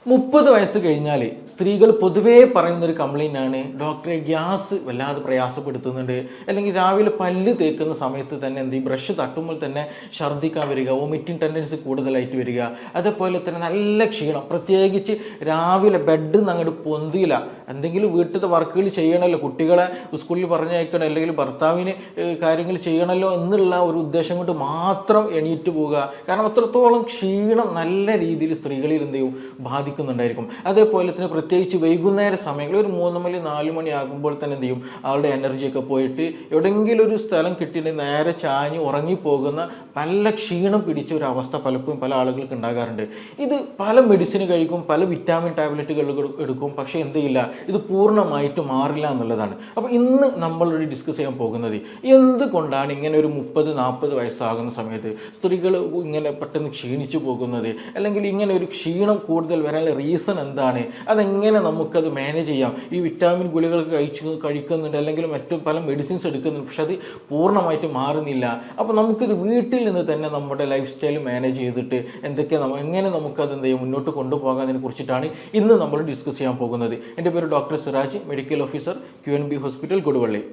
30 വയസ്സ് കഴിഞ്ഞാൽ സ്ത്രീകൾ പൊതുവേ പറയുന്നൊരു കംപ്ലൈൻ്റാണ്, ഡോക്ടറെ ഗ്യാസ് വല്ലാതെ പ്രയാസപ്പെടുത്തുന്നുണ്ട്, അല്ലെങ്കിൽ രാവിലെ പല്ല് തേക്കുന്ന സമയത്ത് തന്നെ എന്ത് ചെയ്യും, ബ്രഷ് തട്ടുമ്പോൾ തന്നെ ഛർദ്ദിക്കാൻ വരിക, വൊമിറ്റിംഗ് ടെൻഡൻസി കൂടുതലായിട്ട് വരിക, അതേപോലെ തന്നെ നല്ല ക്ഷീണം, പ്രത്യേകിച്ച് രാവിലെ ബെഡിൽ നിന്ന് അങ്ങോട്ട് പൊന്തിയില്ല, എന്തെങ്കിലും വീട്ടിലത്തെ വർക്കുകൾ ചെയ്യണമല്ലോ, കുട്ടികളെ സ്കൂളിൽ പറഞ്ഞയക്കണം, അല്ലെങ്കിൽ ഭർത്താവിന് കാര്യങ്ങൾ ചെയ്യണമല്ലോ എന്നുള്ള ഒരു ഉദ്ദേശം കൊണ്ട് മാത്രം എണീറ്റ് പോവുക. കാരണം അത്രത്തോളം ക്ഷീണം നല്ല രീതിയിൽ സ്ത്രീകളിൽ എന്ത് ചെയ്യും ബാധിക്കുന്നുണ്ടായിരിക്കും. അതേപോലെ തന്നെ പ്രത്യേകിച്ച് വൈകുന്നേര സമയങ്ങളിൽ ഒരു 3 മണി 4 മണി ആകുമ്പോൾ തന്നെ എന്ത് ചെയ്യും, ആളുടെ എനർജിയൊക്കെ പോയിട്ട് എവിടെയെങ്കിലും ഒരു സ്ഥലം കിട്ടിയിട്ട് നേരെ ചാഞ്ഞ് ഉറങ്ങിപ്പോകുന്ന നല്ല ക്ഷീണം പിടിച്ച ഒരു അവസ്ഥ പലപ്പോഴും പല ആളുകൾക്ക് ഉണ്ടാകാറുണ്ട്. ഇത് പല മെഡിസിൻ കഴിക്കും, പല വിറ്റാമിൻ ടാബ്ലറ്റുകൾ എടുക്കും, പക്ഷേ എന്ത് ചെയ്യില്ല, ഇത് പൂർണ്ണമായിട്ട് മാറില്ല എന്നുള്ളതാണ്. അപ്പോൾ ഇന്ന് നമ്മളൊരു ഡിസ്കസ് ചെയ്യാൻ പോകുന്നത് എന്തുകൊണ്ടാണ് ഇങ്ങനെ ഒരു 30-40 വയസ്സാകുന്ന സമയത്ത് സ്ത്രീകൾ ഇങ്ങനെ പെട്ടെന്ന് ക്ഷീണിച്ചു പോകുന്നത്, അല്ലെങ്കിൽ ഇങ്ങനെ ഒരു ക്ഷീണം കൂടുതൽ വരാനുള്ള റീസൺ എന്താണ്, അതെങ്ങനെ നമുക്കത് മാനേജ് ചെയ്യാം. ഈ വിറ്റാമിൻ ഗുളികൾ കഴിക്കുന്നുണ്ട്, അല്ലെങ്കിൽ മറ്റു പല മെഡിസിൻസ് എടുക്കുന്നുണ്ട്, പക്ഷെ അത് പൂർണ്ണമായിട്ട് മാറുന്നില്ല. അപ്പോൾ നമുക്കിത് വീട്ടിൽ നിന്ന് തന്നെ നമ്മുടെ ലൈഫ് സ്റ്റൈൽ മാനേജ് ചെയ്തിട്ട് എങ്ങനെ നമുക്കത് എന്ത് ചെയ്യും മുന്നോട്ട് കൊണ്ടുപോകാതിനെ കുറിച്ചിട്ടാണ് ഇന്ന് നമ്മൾ ഡിസ്കസ് ചെയ്യാൻ പോകുന്നത്. എൻ്റെ പേര് doctor Siraj, medical officer, QNB hospital, Koduvally.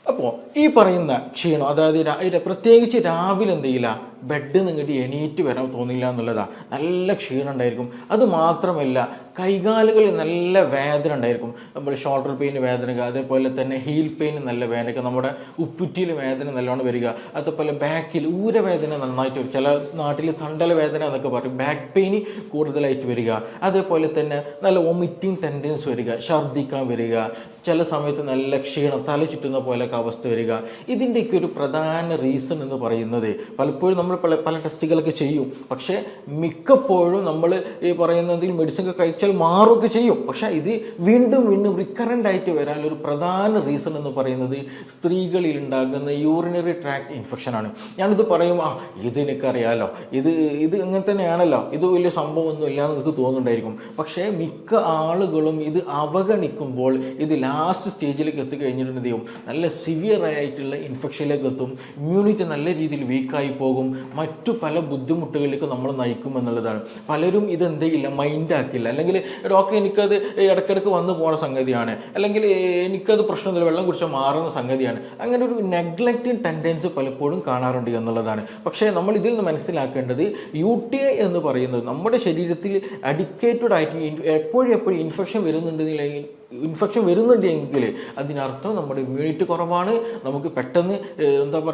അപ്പോൾ ഈ പറയുന്ന ക്ഷീണം, അതായത് പ്രത്യേകിച്ച് രാവിലെ എന്ത് ചെയ്യില്ല, ബെഡ് നിങ്ങട്ട് എണീറ്റ് വരാൻ തോന്നില്ല എന്നുള്ളതാണ്. നല്ല ക്ഷീണം ഉണ്ടായിരിക്കും. അത് മാത്രമല്ല കൈകാലുകളിൽ നല്ല വേദന ഉണ്ടായിരിക്കും. നമ്മൾ ഷോൾഡർ പെയിൻ വേദന, അതേപോലെ തന്നെ ഹീൽ പെയിൻ നല്ല വേദന, നമ്മുടെ ഉപ്പുറ്റിയിൽ വേദന നല്ലോണം വരിക, അതേപോലെ ബാക്കിൽ ഊരവേദന നന്നായിട്ട് വരും, ചില നാട്ടിൽ തണ്ടല വേദന എന്നൊക്കെ പറയും, ബാക്ക് പെയിൻ കൂടുതലായിട്ട് വരിക, അതേപോലെ തന്നെ നല്ല വൊമിറ്റിംഗ് ടെൻഡൻസി വരിക, ഛർദ്ദിക്കാൻ വരിക, ചില സമയത്ത് നല്ല ക്ഷീണം, തല ചുറ്റുന്ന പോലെയൊക്കെ അവസ്ഥ വരിക. ഇതിൻ്റെയൊക്കെ ഒരു പ്രധാന റീസൺ എന്ന് പറയുന്നത്, പലപ്പോഴും നമ്മൾ പല ടെസ്റ്റുകളൊക്കെ ചെയ്യും, പക്ഷേ മിക്കപ്പോഴും നമ്മൾ ഈ പറയുന്നതിൽ മെഡിസിൻ ഒക്കെ കഴിച്ചാൽ മാറുകയൊക്കെ ചെയ്യും, പക്ഷേ ഇത് വീണ്ടും റിക്കറൻ്റ് ആയിട്ട് വരാനൊരു പ്രധാന റീസൺ എന്ന് പറയുന്നത് സ്ത്രീകളിൽ ഉണ്ടാകുന്ന യൂറിനറി ട്രാക്ട് ഇൻഫെക്ഷനാണ്. ഞാനിത് പറയും, ഇത് എനിക്കറിയാമല്ലോ, ഇത് ഇങ്ങനെ തന്നെയാണല്ലോ, ഇത് വലിയ സംഭവമൊന്നും ഇല്ല എന്ന് നിങ്ങൾക്ക് തോന്നുന്നുണ്ടായിരിക്കും. പക്ഷേ മിക്ക ആളുകളും ഇത് അവഗണിക്കുമ്പോൾ ഇത് ലാസ്റ്റ് സ്റ്റേജിലേക്ക് എത്തിക്കഴിഞ്ഞിട്ടുണ്ടെങ്കിൽ നല്ല സിവിയർ ആയിട്ടുള്ള ഇൻഫെക്ഷനിലേക്ക് എത്തും, ഇമ്മ്യൂണിറ്റി നല്ല രീതിയിൽ വീക്കായി പോകും, മറ്റു പല ബുദ്ധിമുട്ടുകളിലേക്ക് നമ്മൾ നയിക്കും എന്നുള്ളതാണ്. പലരും ഇതെന്ത് ചെയ്യില്ല, മൈൻഡാക്കില്ല, അല്ലെങ്കിൽ ഡോക്ടർ എനിക്കത് ഇടയ്ക്കിടയ്ക്ക് വന്നു പോകുന്ന സംഗതിയാണ്, അല്ലെങ്കിൽ എനിക്കത് പ്രശ്നമില്ല, വെള്ളം കുടിച്ചാൽ മാറുന്ന സംഗതിയാണ്, അങ്ങനെ ഒരു നെഗ്ലക്റ്റിംഗ് ടെൻഡൻസി പലപ്പോഴും കാണാറുണ്ട് എന്നുള്ളതാണ്. പക്ഷേ നമ്മൾ ഇതിൽ നിന്ന് മനസ്സിലാക്കേണ്ടത് UTI എന്ന് പറയുന്നത് നമ്മുടെ ശരീരത്തിൽ അഡിക്കേറ്റഡ് ആയിട്ട് എപ്പോഴും ഇൻഫെക്ഷൻ വരുന്നുണ്ടെങ്കിൽ അതിനർത്ഥം നമ്മുടെ ഇമ്മ്യൂണിറ്റി കുറവാണ്. നമുക്ക് പെട്ടെന്ന്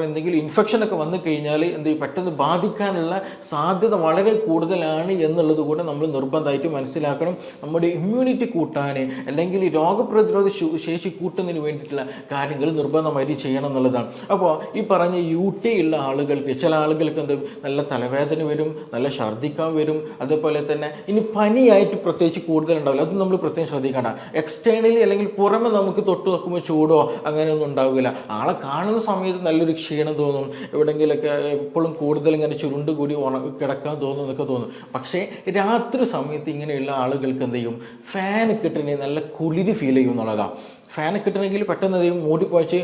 എന്തെങ്കിലും ഇൻഫെക്ഷനൊക്കെ വന്നു കഴിഞ്ഞാൽ പെട്ടെന്ന് ബാധിക്കാനുള്ള സാധ്യത വളരെ കൂടുതലാണ് എന്നുള്ളത് കൂടെ നമ്മൾ നിർബന്ധമായിട്ട് മനസ്സിലാക്കണം. നമ്മുടെ ഇമ്മ്യൂണിറ്റി കൂട്ടാൻ, അല്ലെങ്കിൽ രോഗപ്രതിരോധ ശേഷി കൂട്ടുന്നതിന് വേണ്ടിയിട്ടുള്ള കാര്യങ്ങൾ നിർബന്ധമായിട്ട് ചെയ്യണം എന്നുള്ളതാണ്. അപ്പോൾ ഈ പറഞ്ഞ UTI ഉള്ള ആളുകൾക്ക്, ചില ആളുകൾക്ക് നല്ല തലവേദന വരും, നല്ല ഛർദ്ദിക്കാൻ വരും, അതേപോലെ തന്നെ ഇനി പനിയായിട്ട് പ്രത്യേകിച്ച് കൂടുതലുണ്ടാവില്ല, അത് നമ്മൾ പ്രത്യേകം ശ്രദ്ധിക്കേണ്ട. എക്സ്റ്റേണലി അല്ലെങ്കിൽ പുറമെ നമുക്ക് തൊട്ട് നോക്കുമ്പോൾ ചൂടോ അങ്ങനെയൊന്നും ഉണ്ടാവില്ല, ആളെ കാണുന്ന സമയത്ത് നല്ലൊരു ക്ഷീണം തോന്നും, എവിടെയെങ്കിലൊക്കെ എപ്പോഴും കൂടുതൽ ഇങ്ങനെ ചുരുണ്ട് കൂടി കിടക്കാൻ തോന്നും എന്നൊക്കെ തോന്നും. പക്ഷേ രാത്രി സമയത്ത് ഇങ്ങനെയുള്ള ആളുകൾക്ക് എന്ത് ചെയ്യും, ഫാൻ കിട്ടണമെങ്കിൽ നല്ല കുളിര് ഫീൽ ചെയ്യും എന്നുള്ളതാണ്. ഫാൻ കിട്ടണമെങ്കിൽ പെട്ടെന്ന് എന്ത് ചെയ്യും, മൂടിപ്പോച്ച്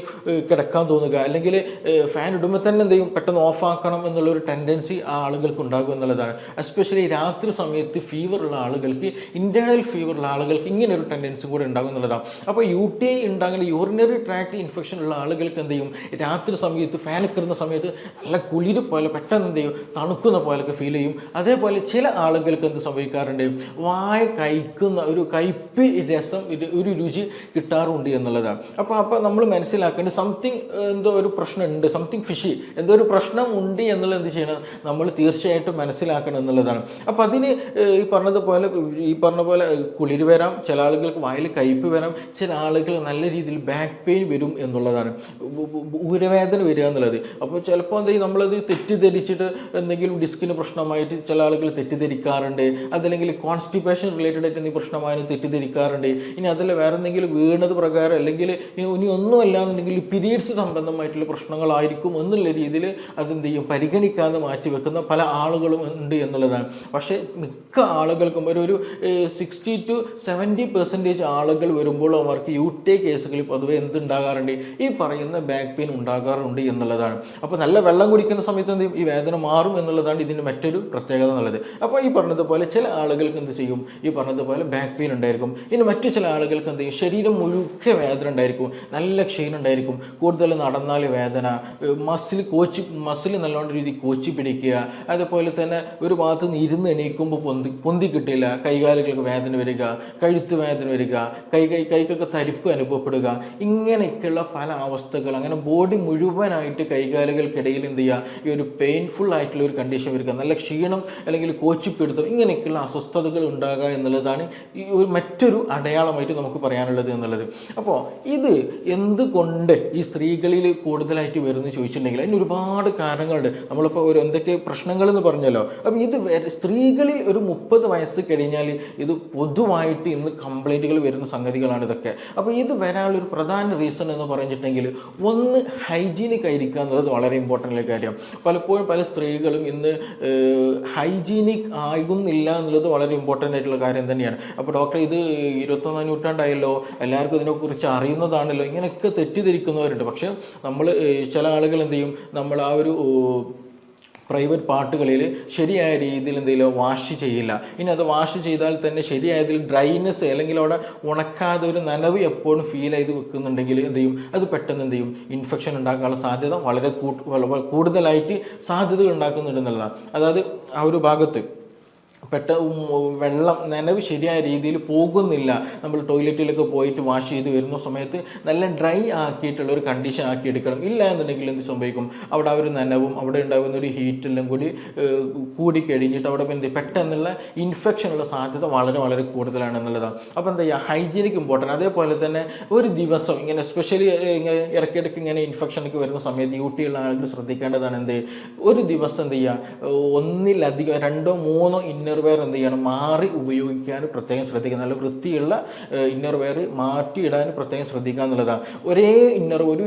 കിടക്കാൻ തോന്നുക, അല്ലെങ്കിൽ ഫാൻ ഇടുമ്പോൾ തന്നെ എന്ത് ചെയ്യും, പെട്ടെന്ന് ഓഫാക്കണം എന്നുള്ളൊരു ടെൻഡൻസി ആ ആളുകൾക്ക് ഉണ്ടാകും എന്നുള്ളതാണ്. എസ്പെഷ്യലി രാത്രി സമയത്ത് ഫീവറുള്ള ആളുകൾക്ക്, ഇൻറ്റേർണൽ ഫീവറുള്ള ആളുകൾക്ക് ഇങ്ങനെ ഒരു ടെൻഡൻസി കൂടെ ഉണ്ടാകും എന്നുള്ളതാണ്. അപ്പോൾ UTI ഉണ്ടാകുന്ന യൂറിനറി ട്രാക്ട് ഇൻഫെക്ഷൻ ഉള്ള ആളുകൾക്ക് എന്ത് ചെയ്യും, രാത്രി സമയത്ത് ഫാൻ കിട്ടുന്ന സമയത്ത് നല്ല കുളിര് പോലെ പെട്ടെന്ന് എന്ത് ചെയ്യും, തണുക്കുന്ന പോലെയൊക്കെ ഫീൽ ചെയ്യും. അതേപോലെ ചില ആളുകൾക്ക് എന്ത് സംഭവിക്കാറുണ്ട്, വായ കഴിക്കുന്ന ഒരു കയ്പ്പ് രസം, ഒരു രുചി കിട്ടാറുണ്ട് എന്നുള്ളതാണ്. അപ്പോൾ നമ്മൾ മനസ്സിലാക്കേണ്ടത് സംതിങ് എന്തോ ഒരു പ്രശ്നമുണ്ട്, സംതിങ് ഫിഷി, എന്തോ ഒരു പ്രശ്നം ഉണ്ട് എന്നുള്ളത് എന്ത് ചെയ്യണം, നമ്മൾ തീർച്ചയായിട്ടും മനസ്സിലാക്കണം എന്നുള്ളതാണ്. അപ്പോൾ അതിന് ഈ പറഞ്ഞ പോലെ കുളിര് വരാം, ചില ആളുകൾക്ക് വായിൽ കയ്പ്പ് വരാം, ചില ആളുകൾ നല്ല രീതിയിൽ ബാക്ക് പെയിൻ വരും എന്നുള്ളതാണ്, ഊരവേദന വരിക എന്നുള്ളത്. അപ്പോൾ ചിലപ്പോൾ എന്തെങ്കിലും നമ്മളത് തെറ്റിദ്ധരിച്ചിട്ട് എന്തെങ്കിലും ഡിസ്കിന് പ്രശ്നമായിട്ട് ചില ആളുകൾ തെറ്റിദ്ധരിക്കാറുണ്ട്, അതല്ലെങ്കിൽ കോൺസ്റ്റിപ്പേഷൻ റിലേറ്റഡ് ആയിട്ട് എന്തെങ്കിലും പ്രശ്നമായാലും തെറ്റിദ്ധരിക്കാറുണ്ട്. ഇനി അതിൽ വേറെ എന്തെങ്കിലും വീണത് പ്രകാരം അല്ലെങ്കിൽ ഇനി ഒന്നുമല്ല എന്നുണ്ടെങ്കിൽ പീരീഡ്സ് സംബന്ധമായിട്ടുള്ള പ്രശ്നങ്ങളായിരിക്കും എന്നുള്ള രീതിയിൽ അതെന്ത് ചെയ്യും പരിഗണിക്കാതെ മാറ്റി വെക്കുന്ന പല ആളുകളും ഉണ്ട് എന്നുള്ളതാണ്. പക്ഷേ മിക്ക ആളുകൾക്കും ഒരു 60-70% ആളുകൾ വരുമ്പോൾ അവർക്ക് UTI കേസുകളിൽ പൊതുവെ എന്തുണ്ടാകാറുണ്ട്, ഈ പറയുന്ന ബാക്ക് പെയിൻ ഉണ്ടാകാറുണ്ട് എന്നുള്ളതാണ്. അപ്പോൾ നല്ല വെള്ളം കുടിക്കുന്ന സമയത്ത് എന്ത് ചെയ്യും, ഈ വേദന മാറും എന്നുള്ളതാണ് ഇതിൻ്റെ മറ്റൊരു പ്രത്യേകത എന്നുള്ളത്. അപ്പോൾ ഈ പറഞ്ഞതുപോലെ ചില ആളുകൾക്ക് എന്ത് ചെയ്യും, ഈ പറഞ്ഞതുപോലെ ബാക്ക് പെയിൻ ഉണ്ടായിരിക്കും. ഇനി മറ്റു ചില ആളുകൾക്ക് എന്ത് ചെയ്യും, ശരീരം മുഴുക്കെ വേദന ഉണ്ടായിരിക്കും, നല്ല ക്ഷീണം ഉണ്ടായിരിക്കും, കൂടുതൽ നടന്നാൽ വേദന, മസിൽ നല്ലോണം രീതി കോച്ചി പിടിക്കുക, അതുപോലെ തന്നെ ഒരു ഭാഗത്ത് നിന്ന് ഇരുന്ന് എണീക്കുമ്പോൾ പൊന്തി കിട്ടില്ല, കൈകാലുകൾക്ക് വേദന വരിക, കഴുത്ത് വേദന വരിക, കൈക്കൊക്കെ തരിപ്പ് അനുഭവപ്പെടുക, ഇങ്ങനെയൊക്കെയുള്ള പല അവസ്ഥകൾ. അങ്ങനെ ബോഡി മുഴുവനായിട്ട് കൈകാലുകൾക്കിടയിൽ എന്ത് ചെയ്യുക, ഈ ഒരു പെയിൻഫുൾ ആയിട്ടുള്ള ഒരു കണ്ടീഷൻ വരിക, നല്ല ക്ഷീണം അല്ലെങ്കിൽ കോച്ചിപ്പിടുത്തം, ഇങ്ങനെയൊക്കെയുള്ള അസ്വസ്ഥതകൾ ഉണ്ടാകുക എന്നുള്ളതാണ് ഈ ഒരു മറ്റൊരു അടയാളമായിട്ട് നമുക്ക് പറയാനുള്ളത് എന്നുള്ളത്. അപ്പോൾ ഇത് എന്തുകൊണ്ട് ഈ സ്ത്രീകളിൽ കൂടുതലായിട്ട് വരുമെന്ന് ചോദിച്ചിട്ടുണ്ടെങ്കിൽ അതിന് ഒരുപാട് കാരണങ്ങളുണ്ട്. നമ്മളിപ്പോൾ എന്തൊക്കെ പ്രശ്നങ്ങൾ എന്ന് പറഞ്ഞല്ലോ. അപ്പോൾ ഇത് സ്ത്രീകളിൽ ഒരു 30 വയസ്സ് കഴിഞ്ഞാൽ ഇത് പൊതുവായിട്ട് ഇന്ന് കംപ്ലൈൻറ്റുകൾ വരുന്ന സംഗതികളാണ് ഇതൊക്കെ. അപ്പോൾ ഇത് വരാനുള്ളൊരു പ്രധാന റീസൺ എന്ന് പറഞ്ഞിട്ടുണ്ടെങ്കിൽ ഒന്ന് ഹൈജീനിക് ആയിരിക്കുക എന്നുള്ളത് വളരെ ഇമ്പോർട്ടൻ്റ് കാര്യം. പലപ്പോഴും പല സ്ത്രീകളും ഇന്ന് ഹൈജീനിക് ആകുന്നില്ല എന്നുള്ളത് വളരെ ഇമ്പോർട്ടൻ്റ് ആയിട്ടുള്ള കാര്യം തന്നെയാണ്. അപ്പോൾ ഡോക്ടർ ഇത് 21ാം നൂറ്റാണ്ടായല്ലോ, എല്ലാവർക്കും ഇതിനെക്കുറിച്ച് അറിയുന്നതാണല്ലോ, ഇങ്ങനെയൊക്കെ തെറ്റിദ്ധരിക്കുന്നവരുണ്ട്. പക്ഷേ നമ്മൾ ചില ആളുകൾ എന്ത് ചെയ്യും, നമ്മൾ ആ ഒരു പ്രൈവറ്റ് പാർട്ടുകളിൽ ശരിയായ രീതിയിൽ എന്തെങ്കിലും വാഷ് ചെയ്യില്ല. ഇനി അത് വാഷ് ചെയ്താൽ തന്നെ ശരിയായതിൽ ഡ്രൈനെസ് അല്ലെങ്കിൽ അവിടെ ഉണക്കാതെ ഒരു നനവ് എപ്പോഴും ഫീൽ ചെയ്ത് വെക്കുന്നുണ്ടെങ്കിൽ എന്ത് ചെയ്യും, അത് പെട്ടെന്ന് എന്ത് ചെയ്യും, ഇൻഫെക്ഷൻ ഉണ്ടാക്കാനുള്ള സാധ്യത വളരെ കൂടുതലായിട്ട് സാധ്യതകൾ ഉണ്ടാക്കുന്നുണ്ടെന്നുള്ളതാണ്. അതായത് ആ ഒരു ഭാഗത്ത് വെള്ളം നനവ് ശരിയായ രീതിയിൽ പോകുന്നില്ല. നമ്മൾ ടോയ്ലറ്റിലൊക്കെ പോയിട്ട് വാഷ് ചെയ്ത് വരുന്ന സമയത്ത് നല്ല ഡ്രൈ ആക്കിയിട്ടുള്ള ഒരു കണ്ടീഷൻ ആക്കി എടുക്കണം. ഇല്ല എന്നുണ്ടെങ്കിൽ എന്ത് സംഭവിക്കും, അവിടെ ആ ഒരു നനവും അവിടെ ഉണ്ടാകുന്ന ഒരു ഹീറ്റെല്ലാം കൂടി കഴിഞ്ഞിട്ട് അവിടെ പെട്ടെന്നുള്ള ഇൻഫെക്ഷനുള്ള സാധ്യത വളരെ വളരെ കൂടുതലാണെന്നുള്ളതാണ്. അപ്പോൾ എന്താ ചെയ്യുക, ഹൈജീനിക് ഇമ്പോർട്ടൻ്റ്. അതേപോലെ തന്നെ ഒരു ദിവസം ഇങ്ങനെ എസ്പെഷ്യലി ഇങ്ങനെ ഇടയ്ക്കിടയ്ക്ക് ഇങ്ങനെ ഇൻഫെക്ഷനൊക്കെ വരുന്ന സമയത്ത് UTI ഉള്ള ആളുകൾ ശ്രദ്ധിക്കേണ്ടതാണ് എന്ത്, ഒരു ദിവസം എന്ത് ചെയ്യുക, ഒന്നിലധികം 2-3 ഇന്നർവെയർ എന്ത് ചെയ്യണം, മാറി ഉപയോഗിക്കാൻ പ്രത്യേകം ശ്രദ്ധിക്കുക. നല്ല വൃത്തിയുള്ള ഇന്നർവെയർ മാറ്റിയിടാൻ പ്രത്യേകം ശ്രദ്ധിക്കുക എന്നുള്ളതാണ്. ഒരു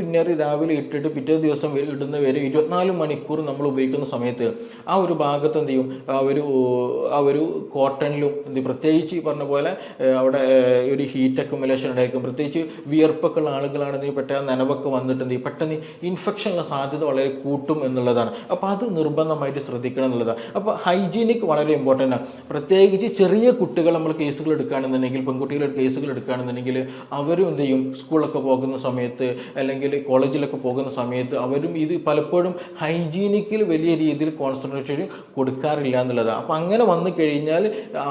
ഇന്നർ രാവിലെ ഇട്ടിട്ട് പിറ്റേ ദിവസം ഇടുന്ന വരെ 24 മണിക്കൂർ നമ്മൾ ഉപയോഗിക്കുന്ന സമയത്ത് ആ ഒരു ഭാഗത്ത് എന്ത് ചെയ്യും, ആ ഒരു കോട്ടണിലും പ്രത്യേകിച്ച് ഈ പറഞ്ഞ പോലെ അവിടെ ഒരു ഹീറ്റ് അക്യുമുലേഷൻ ഉണ്ടായിരിക്കും. പ്രത്യേകിച്ച് വിയർപ്പൊക്കെ ഉള്ള ആളുകളാണെന്ന് പെട്ടെന്ന് നനവൊക്കെ വന്നിട്ട് എന്ത് ചെയ്യും, പെട്ടെന്ന് ഇൻഫെക്ഷനുള്ള സാധ്യത വളരെ കൂട്ടും എന്നുള്ളതാണ്. അപ്പോൾ അത് നിർബന്ധമായിട്ട് ശ്രദ്ധിക്കണം എന്നുള്ളതാണ്. അപ്പോൾ ഹൈജീനിക് വളരെ ഇമ്പോർട്ടൻ്റ്. പ്രത്യേകിച്ച് ചെറിയ കുട്ടികൾ നമ്മൾ കേസുകൾ എടുക്കുകയാണെന്നുണ്ടെങ്കിൽ, പെൺകുട്ടികളുടെ കേസുകൾ എടുക്കുകയാണെന്നുണ്ടെങ്കിൽ അവരും എന്ത് ചെയ്യും, സ്കൂളൊക്കെ പോകുന്ന സമയത്ത് അല്ലെങ്കിൽ കോളേജിലൊക്കെ പോകുന്ന സമയത്ത് അവരും ഇത് പലപ്പോഴും ഹൈജീനിക്കിൽ വലിയ രീതിയിൽ കോൺസെൻട്രേഷൻ കൊടുക്കാറില്ല എന്നുള്ളതാണ്. അപ്പോൾ അങ്ങനെ വന്നു കഴിഞ്ഞാൽ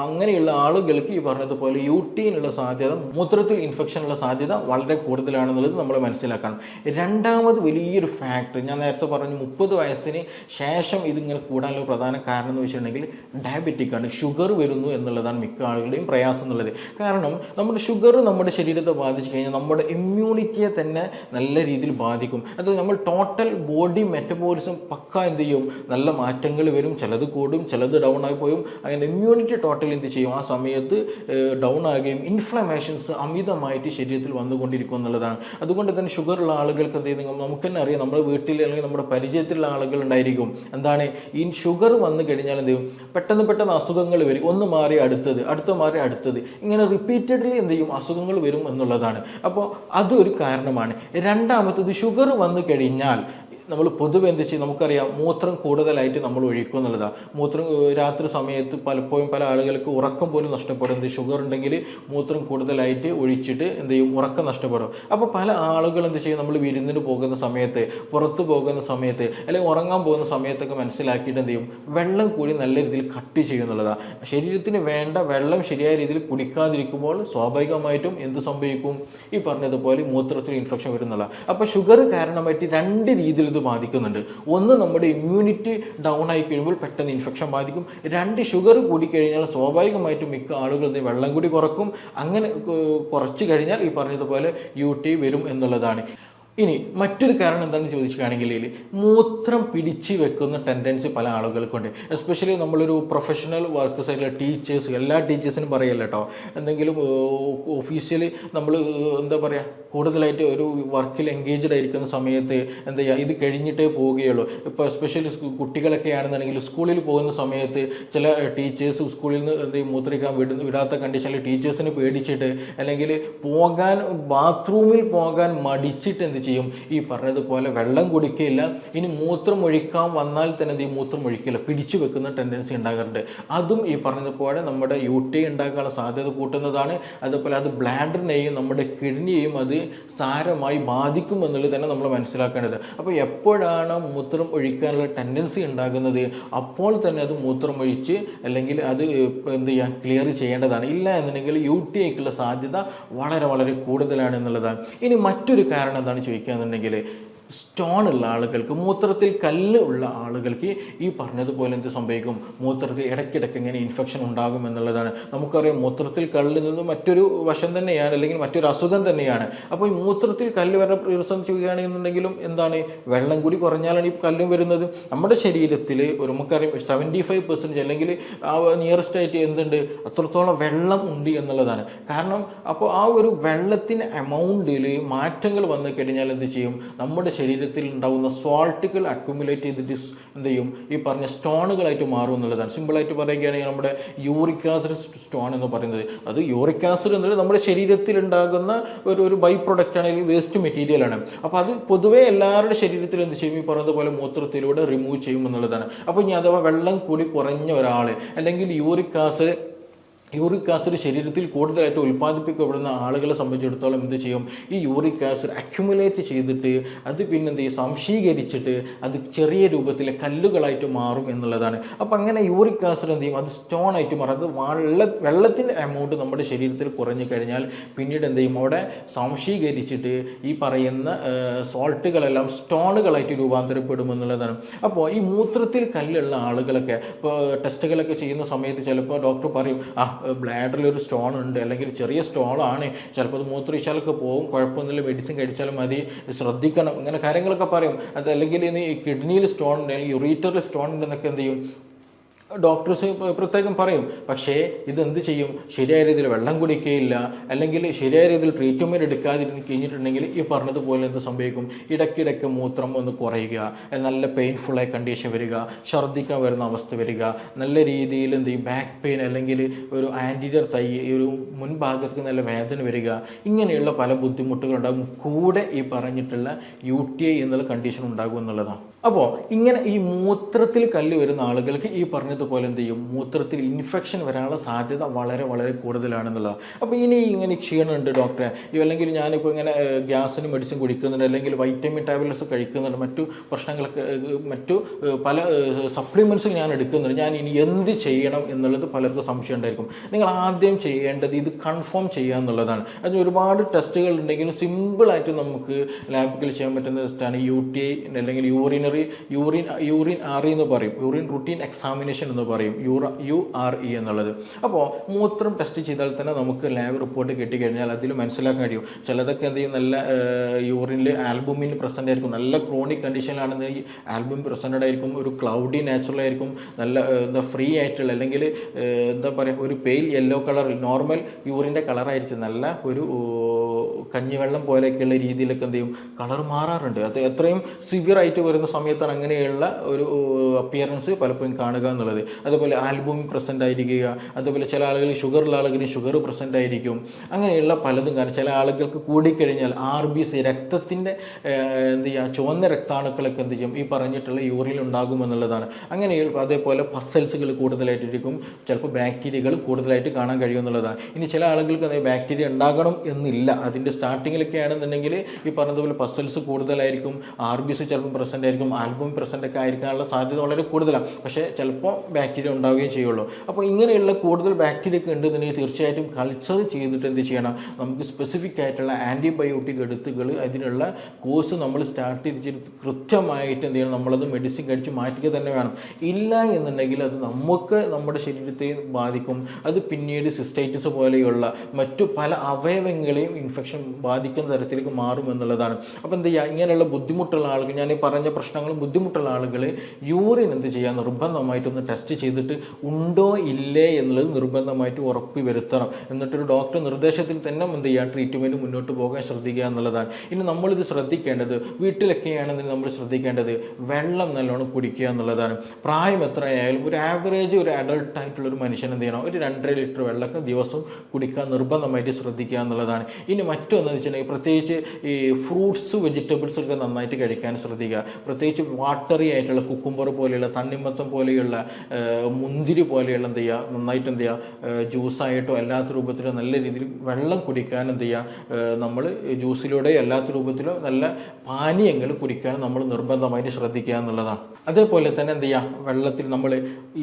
അങ്ങനെയുള്ള ആളുകൾക്ക് ഈ പറഞ്ഞതുപോലെ UTI-നുള്ള സാധ്യത, മൂത്രത്തിൽ ഇൻഫെക്ഷനുള്ള സാധ്യത വളരെ കൂടുതലാണെന്നുള്ളത് നമ്മൾ മനസ്സിലാക്കണം. രണ്ടാമത് വലിയൊരു ഫാക്ടർ ഞാൻ നേരത്തെ പറഞ്ഞു, 30 വയസ്സിന് ശേഷം ഇതിങ്ങനെ കൂടാനുള്ള പ്രധാന കാരണം എന്ന് വെച്ചിട്ടുണ്ടെങ്കിൽ ഡയബറ്റിക് ആണ്, ഷുഗർ വരുന്നു എന്നുള്ളതാണ് മിക്ക ആളുകളുടെയും പ്രയാസം എന്നുള്ളത്. കാരണം നമ്മുടെ ഷുഗർ നമ്മുടെ ശരീരത്തെ ബാധിച്ചു കഴിഞ്ഞാൽ നമ്മുടെ ഇമ്മ്യൂണിറ്റിയെ തന്നെ നല്ല രീതിയിൽ ബാധിക്കും. അത് നമ്മൾ ടോട്ടൽ ബോഡി മെറ്റബോളിസം പക്ക എന്ത് ചെയ്യും, നല്ല മാറ്റങ്ങൾ വരും, ചിലത് കൂടും, ചിലത് ഡൗൺ ആയി പോയും. അങ്ങനെ ഇമ്മ്യൂണിറ്റി ടോട്ടൽ എന്ത് ചെയ്യും, ആ സമയത്ത് ഡൗൺ ആകുകയും ഇൻഫ്ലമേഷൻസ് അമിതമായിട്ട് ശരീരത്തിൽ വന്നുകൊണ്ടിരിക്കും എന്നുള്ളതാണ്. അതുകൊണ്ട് തന്നെ ഷുഗറുള്ള ആളുകൾക്ക് എന്ത് ചെയ്യുന്നത്, നമുക്ക് തന്നെ അറിയാം, നമ്മുടെ വീട്ടിൽ അല്ലെങ്കിൽ നമ്മുടെ പരിചയത്തിലുള്ള ആളുകൾ ഉണ്ടായിരിക്കും. എന്താണ് ഈ ഷുഗർ വന്നു കഴിഞ്ഞാൽ എന്ത് ചെയ്യും, പെട്ടെന്ന് അസുഖങ്ങൾ വരും. ഒന്ന് മാറി അടുത്ത മാറി അടുത്തത്, ഇങ്ങനെ റിപ്പീറ്റഡ്ലി എന്ത് ചെയ്യും, അസുഖങ്ങൾ വരും എന്നുള്ളതാണ്. അപ്പോൾ അതൊരു കാരണമാണ്. രണ്ടാമത്തത്, ഷുഗർ വന്നു കഴിഞ്ഞാൽ നമ്മൾ പൊതുവെ എന്താ ചെയ്യും, നമുക്കറിയാം മൂത്രം കൂടുതലായിട്ട് നമ്മൾ ഒഴിക്കും എന്നുള്ളതാണ്. മൂത്രം രാത്രി സമയത്ത് പലപ്പോഴും പല ആളുകൾക്ക് ഉറക്കം പോലും നഷ്ടപ്പെടും. എന്ത് ഷുഗർ ഉണ്ടെങ്കിൽ മൂത്രം കൂടുതലായിട്ട് ഒഴിച്ചിട്ട് എന്ത് ചെയ്യും, ഉറക്കം നഷ്ടപ്പെടും. അപ്പോൾ പല ആളുകൾ എന്ത് ചെയ്യും, നമ്മൾ വിരുന്നിന് പോകുന്ന സമയത്ത്, പുറത്ത് പോകുന്ന സമയത്ത്, അല്ലെങ്കിൽ ഉറങ്ങാൻ പോകുന്ന സമയത്തൊക്കെ മനസ്സിലാക്കിയിട്ട് എന്ത് ചെയ്യും, വെള്ളം കൂടി നല്ല രീതിയിൽ കട്ട് ചെയ്യുന്നുള്ളതാണ്. ശരീരത്തിന് വേണ്ട വെള്ളം ശരിയായ രീതിയിൽ കുടിക്കാതിരിക്കുമ്പോൾ സ്വാഭാവികമായിട്ടും എന്ത് സംഭവിക്കും, ഈ പറഞ്ഞതുപോലെ മൂത്രത്തിൽ ഇൻഫെക്ഷൻ വരുന്നതാണ്. അപ്പോൾ ഷുഗർ കാരണമായിട്ട് 2 രീതിയിൽ ഇത് ബാധിക്കുന്നുണ്ട്. ഒന്ന്, നമ്മുടെ ഇമ്മ്യൂണിറ്റി ഡൗൺ ആയി കഴിയുമ്പോൾ പെട്ടെന്ന് ഇൻഫെക്ഷൻ ബാധിക്കും. 2, ഷുഗർ കൂടിക്കഴിഞ്ഞാൽ സ്വാഭാവികമായിട്ടും മിക്ക ആളുകൾ വെള്ളം കൂടി കുറക്കും. അങ്ങനെ കുറച്ച് കഴിഞ്ഞാൽ ഈ പറഞ്ഞതുപോലെ UTI വരും എന്നുള്ളതാണ്. ഇനി മറ്റൊരു കാരണം എന്താണെന്ന് ചോദിക്കുകയാണെങ്കിൽ മൂത്രം പിടിച്ച് വെക്കുന്ന ടെൻഡൻസി പല ആളുകൾക്കുണ്ട്. എസ്പെഷ്യലി നമ്മളൊരു പ്രൊഫഷണൽ വർക്ക് സൈഡിലെ ടീച്ചേഴ്സ്, എല്ലാ ടീച്ചേഴ്സിനും പറയല്ല കേട്ടോ, എന്തെങ്കിലും ഒഫീഷ്യലി നമ്മൾ എന്താ പറയുക കൂടുതലായിട്ട് ഒരു വർക്കിൽ എൻഗേജ്ഡ് ആയിരിക്കുന്ന സമയത്ത് എന്താ ചെയ്യുക, ഇത് കഴിഞ്ഞിട്ടേ പോവുകയുള്ളൂ. ഇപ്പോൾ എസ്പെഷ്യലി കുട്ടികളൊക്കെ ആണെന്നുണ്ടെങ്കിൽ സ്കൂളിൽ പോകുന്ന സമയത്ത് ചില ടീച്ചേഴ്സ് സ്കൂളിൽ നിന്ന് എന്ത് ചെയ്യും മൂത്രിക്കാൻ വിടാത്ത കണ്ടീഷനിൽ ടീച്ചേഴ്സിന് പേടിച്ചിട്ട് അല്ലെങ്കിൽ പോകാൻ ബാത്റൂമിൽ പോകാൻ മടിച്ചിട്ട് എന്ത് ചെയ്യും, ഈ പറഞ്ഞതുപോലെ വെള്ളം കുടിക്കുകയില്ല. ഇനി മൂത്രം ഒഴിക്കാൻ വന്നാൽ തന്നെ എന്ത് ചെയ്യും, മൂത്രം ഒഴിക്കില്ല, പിടിച്ചു വെക്കുന്ന ടെൻഡൻസി ഉണ്ടാകാറുണ്ട്. അതും ഈ പറഞ്ഞതുപോലെ നമ്മുടെ UTI ഉണ്ടാക്കാനുള്ള സാധ്യത കൂട്ടുന്നതാണ്. അതുപോലെ അത് ബ്ലാഡറിനെയും നമ്മുടെ കിഡ്നിയെയും അത് സാരമായി ബാധിക്കും എന്നുള്ളത് തന്നെ നമ്മൾ മനസ്സിലാക്കേണ്ടത്. അപ്പോൾ എപ്പോഴാണ് മൂത്രം ഒഴിക്കാനുള്ള ടെൻഡൻസി ഉണ്ടാകുന്നത് അപ്പോൾ തന്നെ അത് മൂത്രം ഒഴിച്ച് അല്ലെങ്കിൽ അത് എന്ത് ചെയ്യുക, ക്ലിയർ ചെയ്യേണ്ടതാണ്. ഇല്ല എന്നുണ്ടെങ്കിൽ UTIക്കുള്ള സാധ്യത വളരെ വളരെ കൂടുതലാണ് എന്നുള്ളതാണ്. ഇനി മറ്റൊരു കാരണം എന്താണ് ചോദിക്കുകയെന്നുണ്ടെങ്കിൽ സ്റ്റോൺ ഉള്ള ആളുകൾക്ക്, മൂത്രത്തിൽ കല്ല് ഉള്ള ആളുകൾക്ക് ഈ പറഞ്ഞതുപോലെ എന്ത് സംഭവിക്കും, മൂത്രത്തിൽ ഇടയ്ക്കിടയ്ക്ക് ഇങ്ങനെ ഇൻഫെക്ഷൻ ഉണ്ടാകും എന്നുള്ളതാണ്. നമുക്കറിയാം മൂത്രത്തിൽ കല്ല് നിന്ന് മറ്റൊരു വശം തന്നെയാണ്, അല്ലെങ്കിൽ മറ്റൊരു അസുഖം തന്നെയാണ്. അപ്പോൾ ഈ മൂത്രത്തിൽ കല്ല് വരെ റിസർച്ച് ചെയ്യുകയാണെന്നുണ്ടെങ്കിലും എന്താണ്, വെള്ളം കൂടി കുറഞ്ഞാലാണ് ഈ കല്ലും വരുന്നത്. നമ്മുടെ ശരീരത്തിൽ ഒരു നമുക്കറിയാം 75% അല്ലെങ്കിൽ ആ നിയറസ്റ്റ് ആയിട്ട് എന്തുണ്ട്, അത്രത്തോളം വെള്ളം ഉണ്ട് എന്നുള്ളതാണ്. കാരണം അപ്പോൾ ആ ഒരു വെള്ളത്തിൻ്റെ എമൗണ്ടിൽ മാറ്റങ്ങൾ വന്നു കഴിഞ്ഞാൽ എന്ത് ചെയ്യും, നമ്മുടെ ശരീരത്തിൽ ഉണ്ടാകുന്ന സോൾട്ടുകൾ അക്യുമുലേറ്റ് ചെയ്തിട്ട് എന്ത് ചെയ്യും, ഈ പറഞ്ഞ സ്റ്റോണുകളായിട്ട് മാറും എന്നുള്ളതാണ്. സിമ്പിളായിട്ട് പറയുകയാണെങ്കിൽ നമ്മുടെ യൂറിക് ആസിഡ് സ്റ്റോൺ എന്ന് പറയുന്നത്, അത് യൂറിക് ആസിഡ് എന്നുള്ളത് നമ്മുടെ ശരീരത്തിൽ ഉണ്ടാകുന്ന ഒരു ബൈ പ്രൊഡക്റ്റ് ആണ്, അല്ലെങ്കിൽ വേസ്റ്റ് മെറ്റീരിയലാണ്. അപ്പോൾ അത് പൊതുവേ എല്ലാവരുടെ ശരീരത്തിൽ എന്ത് ചെയ്യും, ഈ പറഞ്ഞതുപോലെ മൂത്രത്തിലൂടെ റിമൂവ് ചെയ്യും എന്നുള്ളതാണ്. അപ്പോൾ ഇനി അഥവാ വെള്ളം കൂടി കുറഞ്ഞ ഒരാൾ അല്ലെങ്കിൽ യൂറിക് ആസിഡ് ശരീരത്തിൽ കൂടുതലായിട്ട് ഉൽപ്പാദിപ്പിക്കപ്പെടുന്ന ആളുകളെ സംബന്ധിച്ചിടത്തോളം എന്ത് ചെയ്യും, ഈ യൂറിക് ആസിഡ് അക്യുമുലേറ്റ് ചെയ്തിട്ട് അത് പിന്നെ എന്ത് ചെയ്യും, സംശീകരിച്ചിട്ട് അത് ചെറിയ രൂപത്തിലെ കല്ലുകളായിട്ട് മാറും എന്നുള്ളതാണ്. അപ്പോൾ അങ്ങനെ യൂറിക് ആസിഡ് എന്ത് ചെയ്യും, അത് സ്റ്റോൺ ആയിട്ട് മാറും. അത് വെള്ളത്തിൻ്റെ എമൗണ്ട് നമ്മുടെ ശരീരത്തിൽ കുറഞ്ഞു കഴിഞ്ഞാൽ പിന്നീട് എന്ത് ചെയ്യും, അവിടെ സംശീകരിച്ചിട്ട് ഈ പറയുന്ന സോൾട്ടുകളെല്ലാം സ്റ്റോണുകളായിട്ട് രൂപാന്തരപ്പെടും എന്നുള്ളതാണ്. അപ്പോൾ ഈ മൂത്രത്തിൽ കല്ലുള്ള ആളുകളൊക്കെ ഇപ്പോൾ ടെസ്റ്റുകളൊക്കെ ചെയ്യുന്ന സമയത്ത് ചിലപ്പോൾ ഡോക്ടർ പറയും, ബ്ലാഡറിൽ ഒരു സ്റ്റോൺ ഉണ്ട്, അല്ലെങ്കിൽ ചെറിയ സ്റ്റോണാണ്, ചിലപ്പോൾ അത് മൂത്രമൊഴിച്ചാലൊക്കെ പോകും, കുഴപ്പമൊന്നുമില്ല, മെഡിസിൻ കഴിച്ചാലും മതി, ശ്രദ്ധിക്കണം, ഇങ്ങനെ കാര്യങ്ങളൊക്കെ പറയും. അത് അല്ലെങ്കിൽ ഇനി കിഡ്നിയിൽ സ്റ്റോൺ ഉണ്ട്, അല്ലെങ്കിൽ യുറീറ്ററിൽ സ്റ്റോൺ ഉണ്ടെന്നൊക്കെ എന്ത് ചെയ്യും, ഡോക്ടേഴ്സ് പ്രത്യേകം പറയും. പക്ഷേ ഇതെന്ത് ചെയ്യും, ശരിയായ രീതിയിൽ വെള്ളം കുടിക്കുകയില്ല, അല്ലെങ്കിൽ ശരിയായ രീതിയിൽ ട്രീറ്റ്മെൻറ്റ് എടുക്കാതിരുന്ന് കഴിഞ്ഞിട്ടുണ്ടെങ്കിൽ ഈ പറഞ്ഞതുപോലെ എന്ത് സംഭവിക്കും, ഇടയ്ക്കിടയ്ക്ക് മൂത്രം ഒന്ന് കുറയുക, നല്ല പെയിൻഫുള്ളായ കണ്ടീഷൻ വരിക, ഛർദ്ദിക്കാൻ വരുന്ന അവസ്ഥ വരിക, നല്ല രീതിയിൽ എന്ത് ചെയ്യും, ബാക്ക് പെയിൻ അല്ലെങ്കിൽ ഒരു ആൻറ്റീരിയർ തൈ ഒരു മുൻഭാഗത്ത് നല്ല വേദന വരിക, ഇങ്ങനെയുള്ള പല ബുദ്ധിമുട്ടുകളുണ്ടാകും. കൂടെ ഈ പറഞ്ഞിട്ടുള്ള UTI എന്നുള്ള കണ്ടീഷൻ ഉണ്ടാകും എന്നുള്ളതാണ്. അപ്പോൾ ഇങ്ങനെ ഈ മൂത്രത്തിൽ കല്ല് വരുന്ന ആളുകൾക്ക് ഈ പറഞ്ഞതുപോലെ എന്ത് ചെയ്യും, മൂത്രത്തിൽ ഇൻഫെക്ഷൻ വരാനുള്ള സാധ്യത വളരെ വളരെ കൂടുതലാണെന്നുള്ളതാണ്. അപ്പോൾ ഇങ്ങനെ ക്ഷീണമുണ്ട് ഡോക്ടറെ, അല്ലെങ്കിൽ ഞാനിപ്പോൾ ഇങ്ങനെ ഗ്യാസിന് മെഡിസിൻ കുടിക്കുന്നുണ്ട്, അല്ലെങ്കിൽ വൈറ്റമിൻ ടാബ്ലറ്റ്സ് കഴിക്കുന്നുണ്ട്, മറ്റു പ്രശ്നങ്ങളൊക്കെ മറ്റു പല സപ്ലിമെൻറ്റ്സ് ഞാൻ എടുക്കുന്നുണ്ട്, ഞാൻ ഇനി എന്ത് ചെയ്യണം എന്നുള്ളത് പലർക്കും സംശയം ഉണ്ടായിരിക്കും. നിങ്ങൾ ആദ്യം ചെയ്യേണ്ടത് ഇത് കൺഫേം ചെയ്യുക എന്നുള്ളതാണ്. അതിന് ഒരുപാട് ടെസ്റ്റുകൾ ഉണ്ടെങ്കിലും സിമ്പിളായിട്ട് നമുക്ക് ലാബിൽ ചെയ്യാൻ പറ്റുന്ന ടെസ്റ്റാണ് UTI അല്ലെങ്കിൽ യൂറിൻ RE എന്ന് പറയും, യൂറിൻ റുട്ടീൻ എക്സാമിനേഷൻ എന്ന് പറയും, URE എന്നുള്ളത്. അപ്പോൾ മൂത്രം ടെസ്റ്റ് ചെയ്താൽ തന്നെ നമുക്ക് ലാബ് റിപ്പോർട്ട് കിട്ടിക്കഴിഞ്ഞാൽ അതിൽ മനസ്സിലാക്കാൻ കഴിയും. ചിലതൊക്കെ എന്ത് ചെയ്യും, നല്ല യൂറിനിൽ ആൽബുമിൻ പ്രസൻ്റ് ആയിരിക്കും, നല്ല ക്രോണിക് കണ്ടീഷനിലാണെന്നുണ്ടെങ്കിൽ ആൽബുമിൻ പ്രസൻറ്റഡ് ആയിരിക്കും, ഒരു ക്ലൗഡി നാച്ചുറൽ ആയിരിക്കും, നല്ല ഫ്രീ ആയിട്ടുള്ള അല്ലെങ്കിൽ എന്താ പറയുക ഒരു പെയിൽ യെല്ലോ കളറിൽ നോർമൽ യൂറിൻ്റെ കളറായിരിക്കും, നല്ല ഒരു കഞ്ഞിവെള്ളം പോലെയൊക്കെയുള്ള രീതിയിലൊക്കെ എന്ത് ചെയ്യും, കളർ മാറാറുണ്ട്. അത് എത്രയും സിവിയർ ആയിട്ട് വരുന്ന സമയത്താണ് അങ്ങനെയുള്ള ഒരു അപ്പിയറൻസ് പലപ്പോഴും കാണുക എന്നുള്ളത്. അതുപോലെ ആൽബുമിൻ പ്രസൻ്റ് ആയിരിക്കുക, അതുപോലെ ചില ആളുകൾ ഷുഗറുള്ള ആളുകളിൽ ഷുഗർ പ്രസൻ്റ് ആയിരിക്കും, അങ്ങനെയുള്ള പലതും കാരണം ചില ആളുകൾക്ക് കൂടിക്കഴിഞ്ഞാൽ RBC രക്തത്തിൻ്റെ എന്ത് ചെയ്യുക, ചുവന്ന രക്താണുക്കളൊക്കെ എന്ത് ചെയ്യും, ഈ പറഞ്ഞിട്ടുള്ള യൂറിനിൽ ഉണ്ടാകുമെന്നുള്ളതാണ്. അങ്ങനെ അതേപോലെ പസൽസുകൾ കൂടുതലായിട്ടിരിക്കും, ചിലപ്പോൾ ബാക്ടീരിയകൾ കൂടുതലായിട്ട് കാണാൻ കഴിയുമെന്നുള്ളതാണ്. ഇനി ചില ആളുകൾക്ക് ബാക്ടീരിയ ഉണ്ടാകണം എന്നില്ല, അതിൻ്റെ സ്റ്റാർട്ടിങ്ങിലൊക്കെ ആണെന്നുണ്ടെങ്കിൽ ഈ പറഞ്ഞതുപോലെ പസൽസ് കൂടുതലായിരിക്കും, RBC ചിലപ്പോൾ പ്രസൻ്റ് ആയിരിക്കും, ആൽബുമിൻ പ്രസൻ്റ് ഒക്കെ ആയിരിക്കാനുള്ള സാധ്യത വളരെ കൂടുതലാണ്. പക്ഷേ ചിലപ്പോൾ ബാക്ടീരിയ ഉണ്ടാവുകയും ചെയ്യുള്ളൂ. അപ്പോൾ ഇങ്ങനെയുള്ള കൂടുതൽ ബാക്ടീരിയ ഒക്കെ ഉണ്ടെന്നുണ്ടെങ്കിൽ തീർച്ചയായിട്ടും കൾച്ചർ ചെയ്തിട്ട് എന്ത് ചെയ്യണം, നമുക്ക് സ്പെസിഫിക് ആയിട്ടുള്ള ആൻറ്റിബയോട്ടിക് എടുത്തുകൾ അതിനുള്ള കോഴ്സ് നമ്മൾ സ്റ്റാർട്ട് ചെയ്തിട്ട് കൃത്യമായിട്ട് എന്ത് ചെയ്യണം, നമ്മളത് മെഡിസിൻ കഴിച്ച് മാറ്റുക തന്നെ വേണം. ഇല്ല എന്നുണ്ടെങ്കിൽ അത് നമുക്ക് നമ്മുടെ ശരീരത്തെ ബാധിക്കും. അത് പിന്നീട് സിസ്റ്റൈറ്റിസ് പോലെയുള്ള മറ്റു പല അവയവങ്ങളെയും ഇൻഫെക്ഷൻ അത്യാവശ്യം ബാധിക്കുന്ന തരത്തിലേക്ക് മാറും എന്നുള്ളതാണ്. അപ്പോൾ എന്ത് ചെയ്യുക, ഇങ്ങനെയുള്ള ബുദ്ധിമുട്ടുള്ള ആളുകൾ, ഞാൻ ഈ പറഞ്ഞ പ്രശ്നങ്ങളും ബുദ്ധിമുട്ടുള്ള ആളുകൾ യൂറിൻ എന്ത് ചെയ്യുക, നിർബന്ധമായിട്ടൊന്ന് ടെസ്റ്റ് ചെയ്തിട്ട് ഉണ്ടോ ഇല്ലേ എന്നുള്ളത് നിർബന്ധമായിട്ട് ഉറപ്പ് വരുത്തണം. എന്നിട്ടൊരു ഡോക്ടർ നിർദ്ദേശത്തിൽ തന്നെ എന്ത് ചെയ്യുക, ട്രീറ്റ്മെൻറ്റ് മുന്നോട്ട് പോകാൻ ശ്രദ്ധിക്കുക എന്നുള്ളതാണ്. ഇനി നമ്മളിത് ശ്രദ്ധിക്കേണ്ടത്, വീട്ടിലൊക്കെയാണെന്നുണ്ടെങ്കിൽ നമ്മൾ ശ്രദ്ധിക്കേണ്ടത് വെള്ളം നല്ലോണം കുടിക്കുക എന്നുള്ളതാണ്. പ്രായം എത്രയായാലും ഒരു ആവറേജ് ഒരു അഡൾട്ടായിട്ടുള്ളൊരു മനുഷ്യൻ എന്ത് ചെയ്യണം, ഒരു 2.5 ലിറ്റർ വെള്ളമൊക്കെ ദിവസം കുടിക്കാൻ നിർബന്ധമായിട്ട് ശ്രദ്ധിക്കുക എന്നുള്ളതാണ്. ഇനി മറ്റൊന്നെന്ന് വെച്ചിട്ടുണ്ടെങ്കിൽ പ്രത്യേകിച്ച് ഈ ഫ്രൂട്ട്സ് വെജിറ്റബിൾസ് ഒക്കെ നന്നായിട്ട് കഴിക്കാൻ ശ്രദ്ധിക്കുക. പ്രത്യേകിച്ച് വാട്ടറി ആയിട്ടുള്ള കുക്കുംബർ പോലെയുള്ള, തണ്ണിമത്തം പോലെയുള്ള, മുന്തിരി പോലെയുള്ള എന്ത് ചെയ്യുക, നന്നായിട്ട് എന്ത് ചെയ്യുക, ജ്യൂസായിട്ടോ അല്ലാത്ത രൂപത്തിലോ നല്ല രീതിയിൽ വെള്ളം കുടിക്കാൻ എന്ത് ചെയ്യുക, നമ്മൾ ജ്യൂസിലൂടെയോ അല്ലാത്ത രൂപത്തിലോ നല്ല പാനീയങ്ങൾ കുടിക്കാൻ നമ്മൾ നിർബന്ധമായിട്ട് ശ്രദ്ധിക്കുക എന്നുള്ളതാണ്. അതേപോലെ തന്നെ എന്ത് ചെയ്യുക, വെള്ളത്തിൽ നമ്മൾ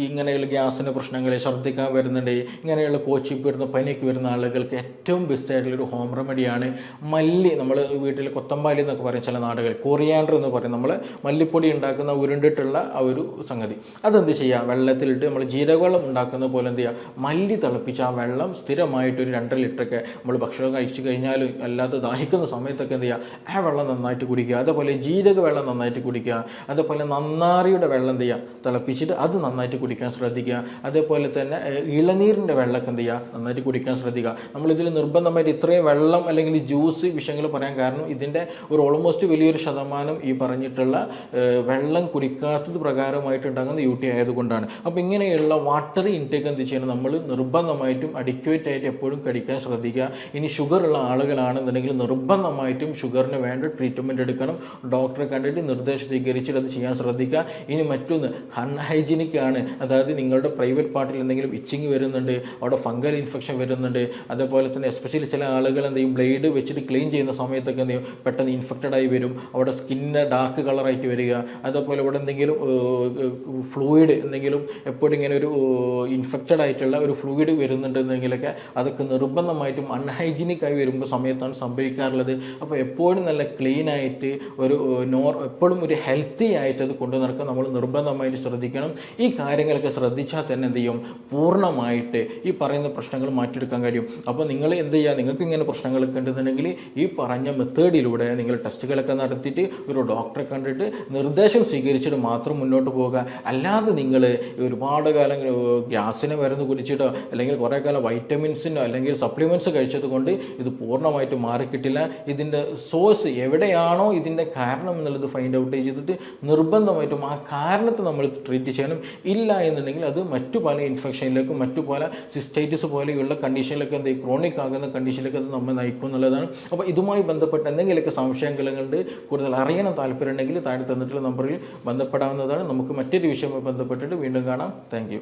ഇങ്ങനെയുള്ള ഗ്യാസിൻ്റെ പ്രശ്നങ്ങൾ, ഛർദ്ദിക്കാൻ വരുന്നുണ്ട്, ഇങ്ങനെയുള്ള കോച്ചിപ്പ് വരുന്ന പനിയൊക്കെ വരുന്ന ആളുകൾക്ക് ഏറ്റവും ബെസ്റ്റ് ആയിട്ടുള്ളൊരു ഹോം റെമഡിയാണ് മല്ലി. നമ്മൾ വീട്ടിൽ കൊത്തമ്പാലി എന്നൊക്കെ പറയും ചില നാടുകൾ, കൊറിയാണ്ടർ എന്ന് പറയും, നമ്മൾ മല്ലിപ്പൊടി ഉണ്ടാക്കുന്ന ഉരുണ്ടിട്ടുള്ള ആ ഒരു സംഗതി. അതെന്ത് ചെയ്യുക, വെള്ളത്തിലിട്ട് നമ്മൾ ജീരകവെള്ളം ഉണ്ടാക്കുന്ന പോലെ എന്ത് ചെയ്യുക, മല്ലി തിളപ്പിച്ച് ആ വെള്ളം സ്ഥിരമായിട്ട് ഒരു 2 ലിറ്ററൊക്കെ നമ്മൾ ഭക്ഷണം കഴിച്ചു കഴിഞ്ഞാൽ അല്ലാതെ ദാഹിക്കുന്ന സമയത്തൊക്കെ എന്ത് ചെയ്യുക, ആ വെള്ളം നന്നായിട്ട് കുടിക്കുക. അതേപോലെ ജീരക വെള്ളം നന്നായിട്ട് കുടിക്കുക. അതേപോലെ നന്നാറിയുടെ വെള്ളം എന്ത് ചെയ്യുക, തിളപ്പിച്ചിട്ട് അത് നന്നായിട്ട് കുടിക്കാൻ ശ്രദ്ധിക്കുക. അതേപോലെ തന്നെ ഇളനീരിൻ്റെ വെള്ളമൊക്കെ എന്ത് ചെയ്യുക, നന്നായിട്ട് കുടിക്കാൻ ശ്രദ്ധിക്കുക. നമ്മളിതിൽ നിർബന്ധമായിട്ട് ഇത്രയും വെള്ളം അല്ലെങ്കിൽ ജ്യൂസ് വിഷയങ്ങൾ പറയാൻ കാരണം ഇതിൻ്റെ ഒരു ഓൾമോസ്റ്റ് വലിയൊരു ശതമാനം ഈ പറഞ്ഞിട്ടുള്ള വെള്ളം കുടിക്കാത്തത് പ്രകാരമായിട്ടുണ്ടാകുന്ന UTI ആയതുകൊണ്ടാണ്. അപ്പോൾ ഇങ്ങനെയുള്ള വാട്ടർ ഇൻടേക്ക് എന്ത് ചെയ്യണം, നമ്മൾ നിർബന്ധമായിട്ടും അഡിക്വേറ്റ് ആയിട്ട് എപ്പോഴും കഴിക്കാൻ ശ്രദ്ധിക്കുക. ഇനി ഷുഗർ ഉള്ള ആളുകളാണെന്നുണ്ടെങ്കിൽ നിർബന്ധമായിട്ടും ഷുഗറിന് വേണ്ട ട്രീറ്റ്മെൻറ്റ് എടുക്കണം. ഡോക്ടറെ കണ്ടിട്ട് നിർദ്ദേശം സ്വീകരിച്ചിട്ട് അത് ചെയ്യാൻ ശ്രദ്ധിക്കുക. ഇനി മറ്റൊന്ന് അൺഹൈജീനിക് ആണ്, അതായത് നിങ്ങളുടെ പ്രൈവറ്റ് പാർട്ടിൽ എന്തെങ്കിലും ഇച്ചിങ് വരുന്നുണ്ട്, അവിടെ ഫംഗൽ ഇൻഫെക്ഷൻ വരുന്നുണ്ട്. അതേപോലെ തന്നെ എസ്പെഷ്യലി ചില ആളുകൾ എന്ത് ചെയ്യും, ബ്ലേഡ് വെച്ചിട്ട് ക്ലീൻ ചെയ്യുന്ന സമയത്തൊക്കെ എന്ത് ചെയ്യും, പെട്ടെന്ന് ഇൻഫെക്റ്റഡ് ആയി വരും, അവിടെ സ്കിന്ന് ഡാർക്ക് കളറായിട്ട് വരിക. അതേപോലെ ഇവിടെ എന്തെങ്കിലും ഫ്ലൂയിഡ് എന്തെങ്കിലും എപ്പോഴും ഇങ്ങനെ ഒരു ഇൻഫെക്റ്റഡ് ആയിട്ടുള്ള ഒരു ഫ്ലൂയിഡ് വരുന്നുണ്ടെന്നെങ്കിലൊക്കെ അതൊക്കെ നിർബന്ധമായിട്ടും അൺഹൈജീനിക് ആയി വരുമ്പോൾ സമയത്താണ് സംഭവിക്കാറുള്ളത്. അപ്പോൾ എപ്പോഴും നല്ല ക്ലീൻ ആയിട്ട് ഒരു എപ്പോഴും ഒരു ഹെൽത്തി ആയിട്ട് അത് കൊണ്ടു നടക്കാൻ നമ്മൾ നിർബന്ധമായിട്ട് ശ്രദ്ധിക്കണം. ഈ കാര്യങ്ങളൊക്കെ ശ്രദ്ധിച്ചാൽ തന്നെ എന്ത് ചെയ്യും, പൂർണ്ണമായിട്ട് ഈ പറയുന്ന പ്രശ്നങ്ങൾ മാറ്റിയെടുക്കാൻ കഴിയും. അപ്പോൾ നിങ്ങൾ എന്ത് ചെയ്യുക, നിങ്ങൾക്ക് ഇങ്ങനെ പ്രശ്നങ്ങളൊക്കെ ഉണ്ടെന്നുണ്ടെങ്കിൽ ഈ പറഞ്ഞ മെത്തേഡിലൂടെ നിങ്ങൾ ടെസ്റ്റുകളൊക്കെ നടത്തിയിട്ട് ഒരു ഡോക്ടറെ കണ്ടിട്ട് നിർദ്ദേശം സ്വീകരിച്ചിട്ട് മാത്രം മുന്നോട്ട് പോകുക. അല്ലാതെ നിങ്ങൾ ഒരുപാട് കാലം ഗ്യാസിനെ മരുന്ന് കുടിച്ചിട്ടോ അല്ലെങ്കിൽ കുറേ കാലം വൈറ്റമിൻസിനോ അല്ലെങ്കിൽ സപ്ലിമെൻറ്റ്സ് കഴിച്ചത് കൊണ്ട് ഇത് പൂർണ്ണമായിട്ട് മാറിക്കിട്ടില്ല. ഇതിൻ്റെ സോഴ്സ് എവിടെയാണോ ഇതിൻ്റെ കാരണം എന്നുള്ളത് ഫൈൻഡ് ഔട്ട് ചെയ്തിട്ട് നിർബന്ധമായിട്ടും ആ കാരണത്തെ നമ്മൾ ട്രീറ്റ് ചെയ്യണം. ഇല്ല എന്നുണ്ടെങ്കിൽ അത് മറ്റു പല ഇൻഫെക്ഷനിലേക്കും മറ്റു പല സിസ്റ്റൈറ്റിസ് പോലെയുള്ള കണ്ടീഷനിലൊക്കെ എന്ത് ക്രോണിക് ആകുന്ന കണ്ടീഷനിലേക്ക് അത് നമ്മെ നയിക്കും എന്നുള്ളതാണ്. അപ്പോൾ ഇതുമായി ബന്ധപ്പെട്ട് എന്തെങ്കിലുമൊക്കെ സംശയങ്ങളുണ്ട്, കൂടുതൽ അറിയണം താല്പര്യം ഉണ്ടെങ്കിൽ താഴെ തന്നിട്ടുള്ള നമ്പറിൽ ബന്ധപ്പെടാവുന്നതാണ്. നമുക്ക് മറ്റൊരു വിഷയവുമായി ബന്ധപ്പെട്ടിട്ട് വീണ്ടും കാണാം. താങ്ക്